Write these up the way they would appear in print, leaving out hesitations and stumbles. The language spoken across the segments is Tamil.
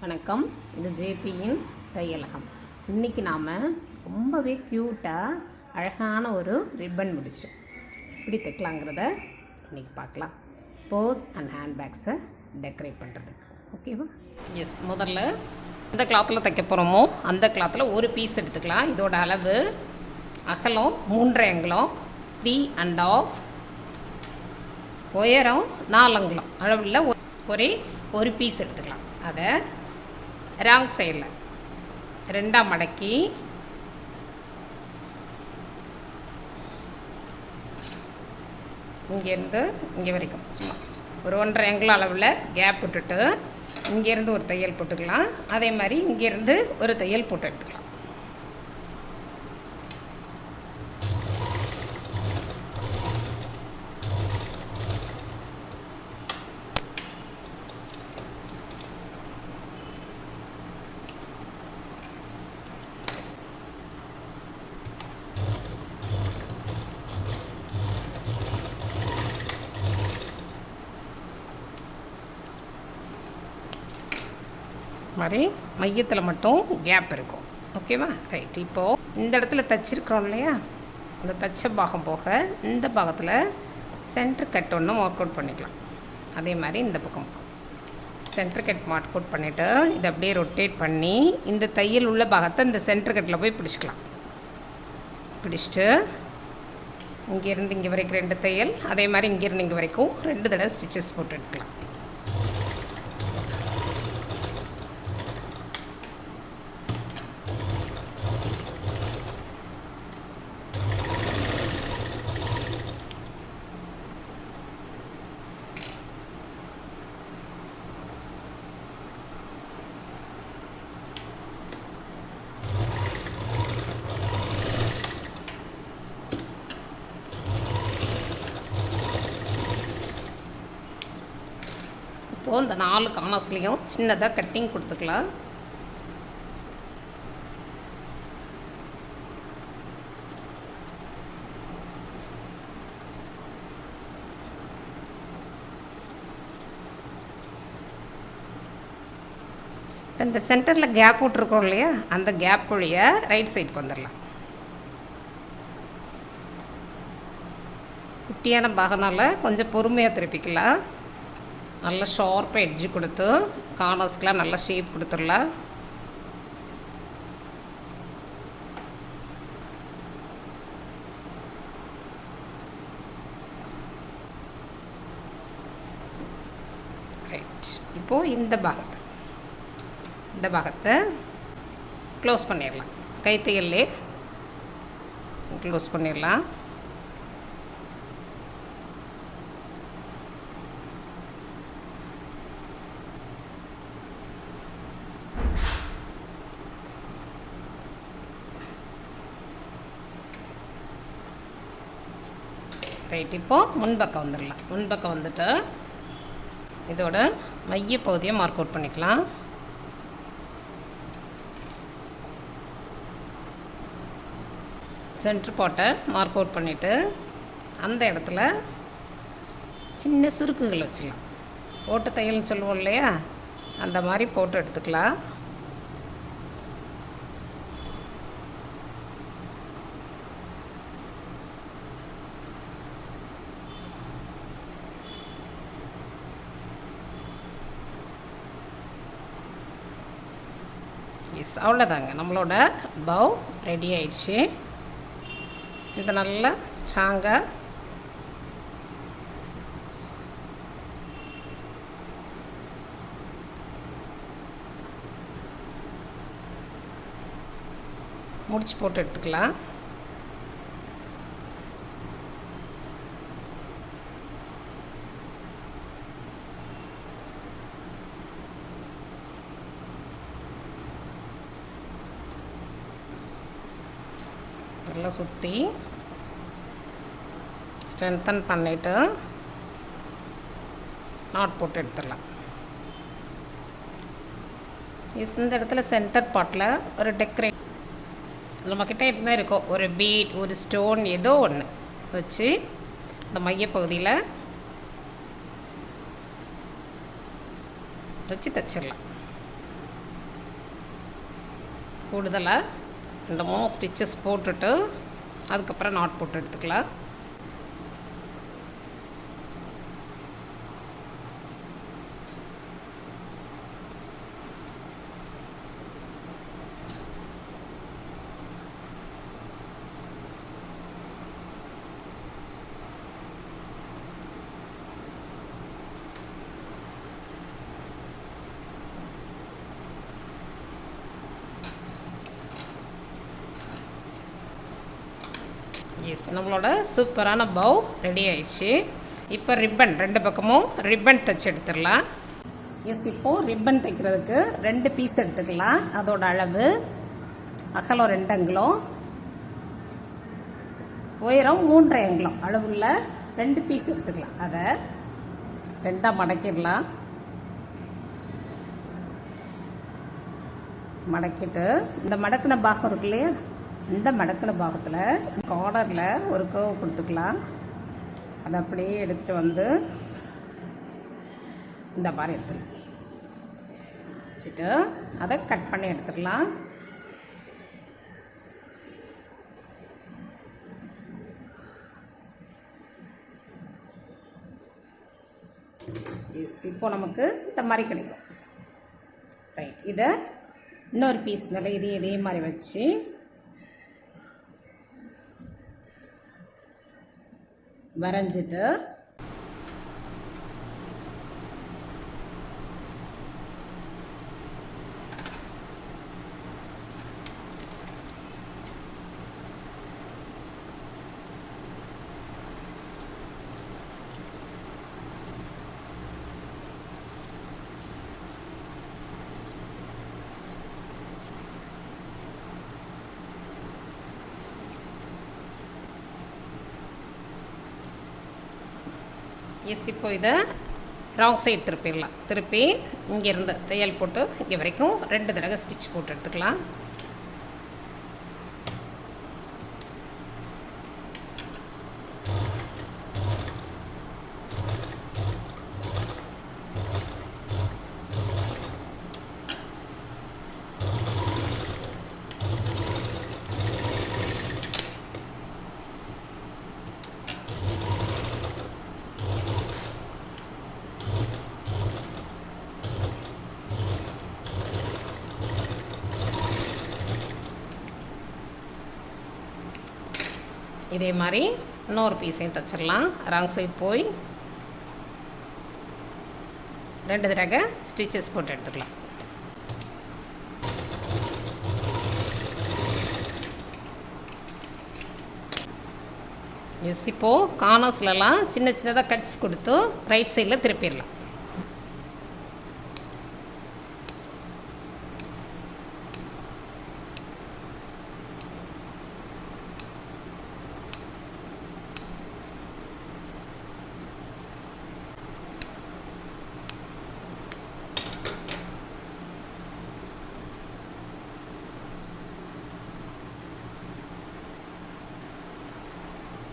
வணக்கம். இது ஜேபியின் தையலகம். இன்றைக்கி நாம் ரொம்பவே க்யூட்டாக அழகான ஒரு ரிப்பன் முடிச்சோம். இப்படி தைக்கலாங்கிறத இன்றைக்கி பார்க்கலாம். பர்ஸ் அண்ட் ஹேண்ட்பேக்ஸை டெக்கரேட் பண்ணுறதுக்கு. ஓகேவா? எஸ், முதல்ல எந்த கிளாத்தில் தைக்க போகிறோமோ அந்த கிளாத்தில் ஒரு பீஸ் எடுத்துக்கலாம். இதோட அளவு அகலம் 3 அங்குலம், 3½ உயரம் 4 அங்குலம் அளவில் ஒரு பீஸ் எடுத்துக்கலாம். அதை ராங் சைடில் 2 மடக்கி இங்கேருந்து இங்கே வரைக்கும் சும்மா ஒரு 1½ அங்குலம் அளவில் கேப் விட்டுட்டு இங்கேருந்து ஒரு தையல் போட்டுக்கலாம். அதே மாதிரி இங்கேருந்து ஒரு தையல் போட்டு எடுத்துக்கலாம். மாதிரி மையத்தில் மட்டும் கேப் இருக்கும். ஓகேவா? ரைட். இப்போது இந்த இடத்துல தச்சிருக்கிறோம் இல்லையா, அந்த தச்ச பாகம் போக இந்த பாகத்தில் சென்டர் கட் ஒன்று மார்க் அவுட் பண்ணிக்கலாம். அதே மாதிரி இந்த பக்கம் சென்டர் கட் மார்க் அவுட் பண்ணிவிட்டு இதை அப்படியே ரொட்டேட் பண்ணி இந்த தையல் உள்ள பாகத்தை இந்த சென்டர் கட்டில் போய் பிடிச்சிக்கலாம். பிடிச்சிட்டு இங்கேருந்து இங்கே வரைக்கும் 2 தையல், அதே மாதிரி இங்கேருந்து இங்கே வரைக்கும் 2 தடவை ஸ்டிச்சஸ் போட்டு எடுக்கலாம். இப்போது இந்த 4 கார்னர்ஸ்லேயும் சின்னதாக கட்டிங் கொடுத்துக்கலாம். இந்த சென்டரில் கேப் விட்டுருக்கோம் இல்லையா, அந்த கேப் வழிய ரைட் சைடுக்கு வந்துடலாம். குட்டியான பாகனால கொஞ்சம் பொறுமையாக திருப்பிக்கலாம். நல்லா ஷார்ப்பாக எட்ஜு கொடுத்து கார்னர்ஸ்க்கெலாம் நல்லா ஷேப் கொடுத்துடலாம். ரைட். இப்போது இந்த பாகத்தை க்ளோஸ் பண்ணிடலாம். கைத்தையல்லே க்ளோஸ் பண்ணிடலாம். ரைட். இப்போது முன்பக்கம் வந்துடலாம். முன்பக்கம் வந்துட்டு இதோட மைய பகுதியை மார்க் அவுட் பண்ணிக்கலாம். சென்டர் பாட்டை மார்க் அவுட் பண்ணிவிட்டு அந்த இடத்துல சின்ன சுருக்குகள் வச்சிடலாம். ஓட்டு தையல்னு சொல்லுவோம் இல்லையா, அந்த மாதிரி போட்டு எடுத்துக்கலாம். எஸ், அவ்வளோதாங்க. நம்மளோட பவ் ரெடி ஆயிடுச்சு. இதை நல்லா ஸ்ட்ராங்காக முடிச்சு போட்டு எடுத்துக்கலாம். நல்லா சுற்றி ஸ்ட்ரென்தன் பண்ணிவிட்டு நாட் போட்டு எடுத்துடலாம். இந்த இடத்துல சென்டர் பார்ட்டில் ஒரு டெக்கரேட் நம்மக்கிட்ட என்ன இருக்கோ, ஒரு பீட், ஒரு ஸ்டோன், ஏதோ ஒன்று வச்சு இந்த மையப்பகுதியில் வச்சு தைச்சிடலாம். கூடுதலாக 2-3 ஸ்டிச்சஸ் போட்டுட்டு அதுக்கப்புறம் நாட் போட்டு எடுத்துக்கலாம். எஸ், நம்மளோட சூப்பரான பவ் ரெடி ஆயிடுச்சு. இப்போ ரிப்பன் 2 பக்கமும் ரிப்பன் தைச்சு எடுத்துடலாம். எஸ், இப்போது ரிப்பன் தைக்கிறதுக்கு 2 பீஸ் எடுத்துக்கலாம். அதோட அளவு அகலம் 2 அங்குலம், உயரம் 3.5 அங்குலம் அளவுள்ள 2 பீஸ் எடுத்துக்கலாம். அதை 2ஆக மடக்கிடலாம். மடக்கிட்டு இந்த மடக்கின பாகம் இருக்கு இல்லையா, இந்த மடக்கின பாகத்தில் கார்னரில் ஒரு கர்வ் கொடுத்துக்கலாம். அதை அப்படியே எடுத்துகிட்டு வந்து இந்த மாதிரி எடுத்துக்கலாம். வச்சுட்டு அதை கட் பண்ணி எடுத்துக்கலாம். இப்போ நமக்கு இந்த மாதிரி கிடைக்கும். ரைட், இதை இன்னொரு பீஸ் மேலே இதே மாதிரி வச்சு வரைஞ்சிட்டு எஸ், இப்போ இதை ராங் சைடு திருப்பிடலாம். திருப்பி இங்கேருந்து தையல் போட்டு இங்கே வரைக்கும் 2 தடவை ஸ்டிச் போட்டு எடுத்துக்கலாம். இதே மாதிரி இன்னொரு பீஸையும் தைச்சிடலாம். ராங் சைடு போய் 2 தடவை ஸ்டிச்சஸ் போட்டு எடுத்துக்கலாம். எஸ், இப்போது கார்னர்ஸ்லலாம் சின்ன சின்னதாக கட்ஸ் கொடுத்து ரைட் சைடில் திருப்பிடலாம்.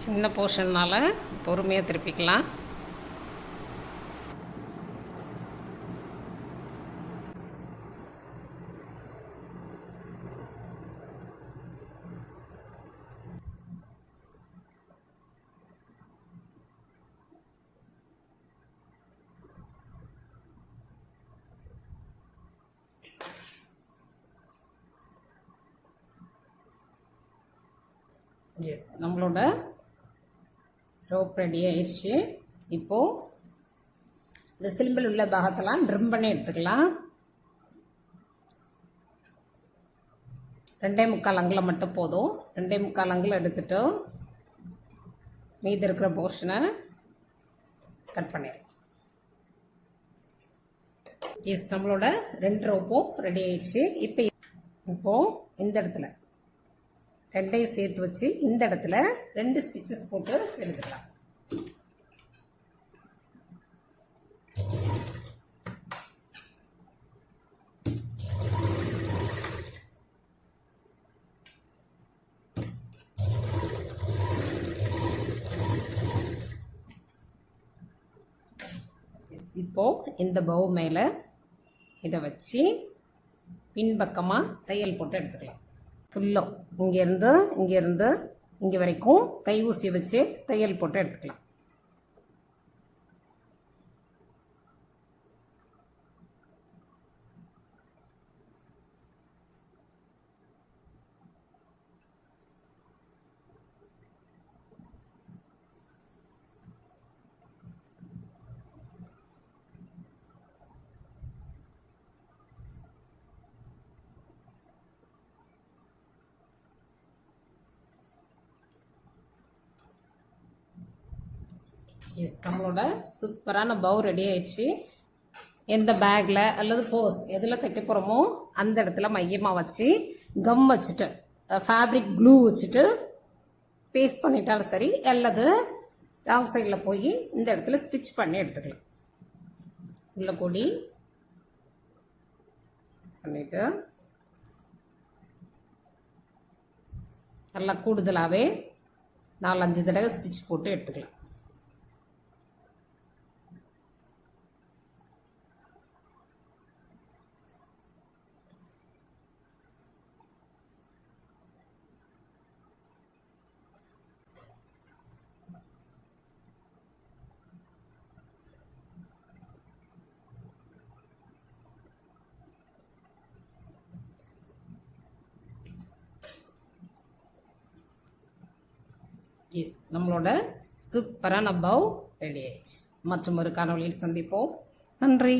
சின்ன போர்ஷன்னால் பொறுமையாக திருப்பிக்கலாம். எஸ், நம்மளோட ரோப் ரெடி ஆயிடுச்சு. இப்போது இந்த சிம்பிள் உள்ள பாகத்தெல்லாம் ட்ரிம் பண்ணி எடுத்துக்கலாம். 2.25 அங்குலம் மட்டும் போதும். 2.25 அங்குலம் எடுத்துட்டு மீதி இருக்கிற போர்ஷனை கட் பண்ணிடுச்சு. எஸ், நம்மளோட 2 ரோப்பும் ரெடி ஆயிடுச்சு. இப்போது இந்த இடத்துல 2ஐயும் சேர்த்து வச்சு இந்த இடத்துல 2 ஸ்டிச்சஸ் போட்டு எடுத்துக்கலாம். இப்போ இந்த பவு மேலே இதை வச்சு பின்பக்கமாக தையல் போட்டு எடுத்துக்கலாம். ஃபுல்லாக இங்கேருந்து இங்கே வரைக்கும் கை ஊசி வச்சு தையல் போட்டு எடுத்துக்கலாம். எஸ், நம்மளோட சூப்பரான பவு ரெடி ஆயிடுச்சு. எந்த பேக்கில் அல்லது போஸ் எதில் தைக்க போகிறோமோ அந்த இடத்துல மையமாக வச்சு கம் வச்சுட்டு ஃபேப்ரிக் க்ளூ வச்சுட்டு பேஸ்ட் பண்ணிட்டாலும் சரி, அல்லது ராங் சைடில் போய் இந்த இடத்துல ஸ்டிச் பண்ணி எடுத்துக்கலாம். உள்ள கூடி பண்ணிட்டு நல்லா கூடுதலாகவே 4-5 தடவை ஸ்டிச் போட்டு எடுத்துக்கலாம். எஸ், நம்மளோட சூப்பரான பவ் ரெடி ஆயிடுச்சு. மற்றும் ஒரு காணொலியில் சந்திப்போம். நன்றி.